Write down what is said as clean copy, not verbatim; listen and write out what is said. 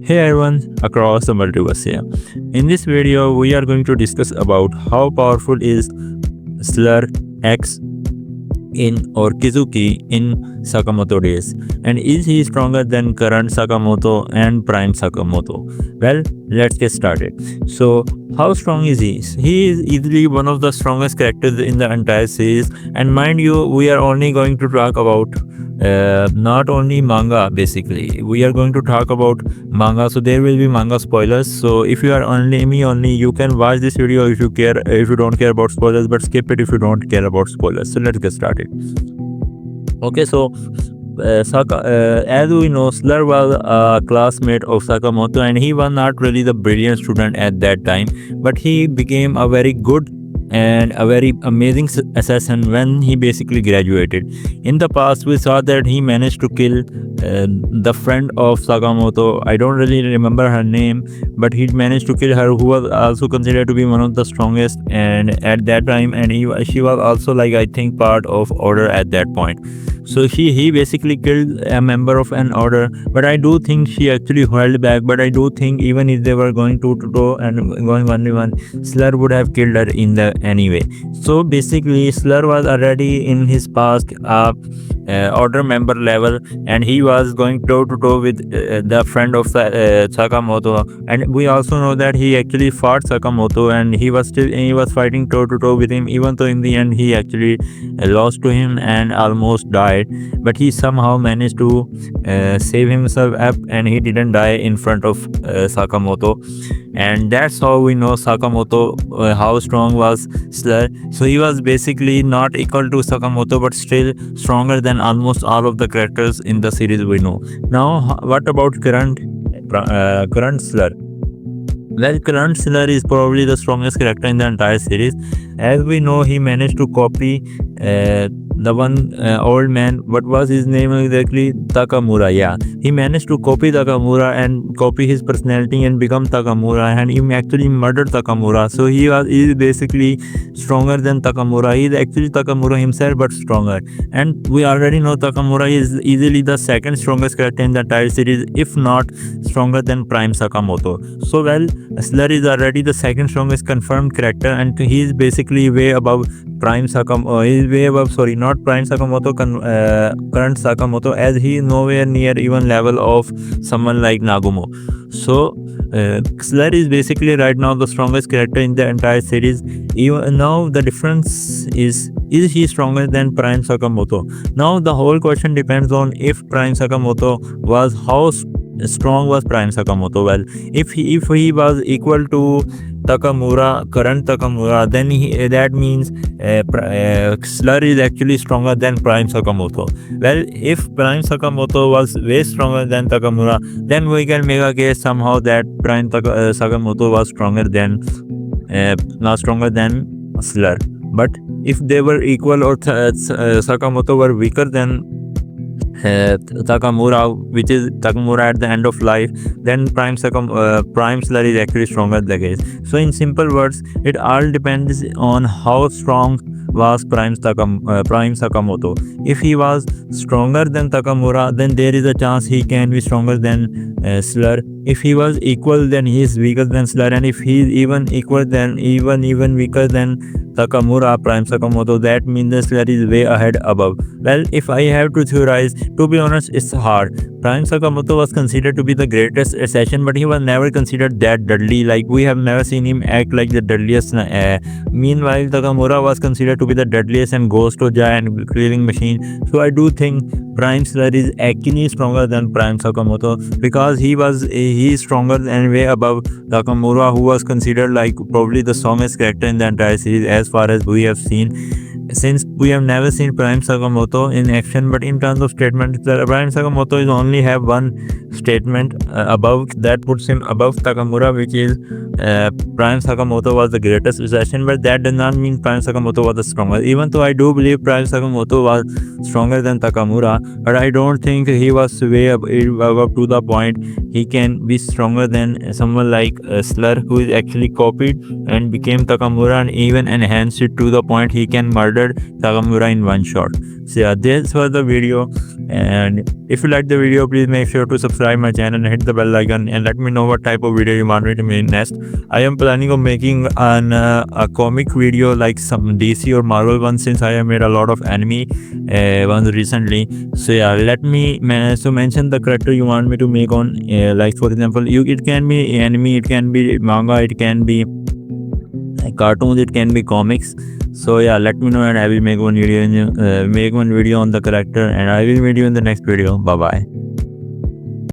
Hey everyone across the multiverse here. In this video, we are going to discuss about how powerful is Slur X in or Kizuki in Sakamoto Days, and is he stronger than current Sakamoto and Prime Sakamoto? Well, let's get started. So, how strong is he? He is easily one of the strongest characters in the entire series, and mind you, we are only going to talk about not only manga. Basically, we are going to talk about manga, so there will be manga spoilers. So if you are only me only, you can watch this video if you care, if you don't care about spoilers, but skip it if you don't care about spoilers. So let's get started. Okay, so as we know, Slur was a classmate of Sakamoto, and he was not really the brilliant student at that time, but he became a very good and a very amazing assassin when he basically graduated. In the past, we saw that he managed to kill the friend of Sakamoto. I don't really remember her name, but he managed to kill her, who was also considered to be one of the strongest and at that time, and she was also, like, I think, part of order at that point. So he basically killed a member of an order, but I do think she actually held back. But I do think even if they were going toe to toe and going 1v1, Slur would have killed her in the anyway. So basically, Slur was already in his past order member level, and he was going toe to toe with the friend of Sakamoto. And we also know that he actually fought Sakamoto, and he was fighting toe to toe with him, even though in the end he actually lost to him and almost died. But he somehow managed to save himself up, and he didn't die in front of Sakamoto. And that's how we know Sakamoto, how strong was Slur. So he was basically not equal to Sakamoto, but still stronger than almost all of the characters in the series we know. Now, what about current Slur? Well, current Slur is probably the strongest character in the entire series. As we know, he managed to copy the one old man. What was his name exactly? Takamura. Yeah, he managed to copy Takamura and copy his personality and become Takamura, and he actually murdered Takamura. So he is basically stronger than Takamura. He is actually Takamura himself, but stronger. And we already know Takamura is easily the second strongest character in the entire series, if not stronger than Prime Sakamoto. So well, Slur is already the second strongest confirmed character, and he is basically way above Prime Sakamoto. He is way above, sorry, not Prime Sakamoto, current Sakamoto, as he is nowhere near even level of someone like Nagumo. So Slur is basically right now the strongest character in the entire series. Even now, the difference is he stronger than Prime Sakamoto? Now the whole question depends on if Prime Sakamoto was, how strong was Prime Sakamoto. Well, if he was equal to Takamura, current Takamura, then that means Slur is actually stronger than Prime Sakamoto. Well, if Prime Sakamoto was way stronger than Takamura, then we can make a case somehow that Prime Sakamoto was stronger than Slur. But if they were equal, or Sakamoto were weaker than Takamura, which is Takamura at the end of life, then Prime Slur is actually stronger than the case. So in simple words, it all depends on how strong was Prime Sakamoto. If he was stronger than Takamura, then there is a chance he can be stronger than Slur. If he was equal, then he is weaker than Slur, and if he is even equal, then even weaker than Takamura, Prime Sakamoto, that means the Slur is way ahead above. Well, if I have to theorize, to be honest, it's hard. Prime Sakamoto was considered to be the greatest assassin, but he was never considered that deadly. Like, we have never seen him act like the deadliest. Meanwhile, Takamura was considered to be the deadliest and ghost Oja and killing machine. So I do think Prime Slur is actually stronger than Prime Sakamoto, because he is stronger and way above Takamura, who was considered like probably the strongest character in the entire series as far as we have seen. Since we have never seen Prime Sakamoto in action, but in terms of statement, Prime Sakamoto is only have one statement above that puts him above Takamura, which is Prime Sakamoto was the greatest assassin, but that does not mean Prime Sakamoto was the strongest. Even though I do believe Prime Sakamoto was stronger than Takamura, but I don't think he was way above to the point he can be stronger than someone like Slur, who is actually copied and became Takamura and even enhanced it to the point he can murder Takamura in one shot. So yeah, this was the video, and if you like the video, please make sure to subscribe my channel and hit the bell icon, and let me know what type of video you want me to make next. I am planning on making a comic video like some DC or Marvel one, since I have made a lot of anime ones recently. So yeah, let me mention the character you want me to make on, like for example, it can be anime, it can be manga, it can be cartoons, it can be comics. So yeah, let me know and I will make one video on the character, and I will meet you in the next video. Bye bye.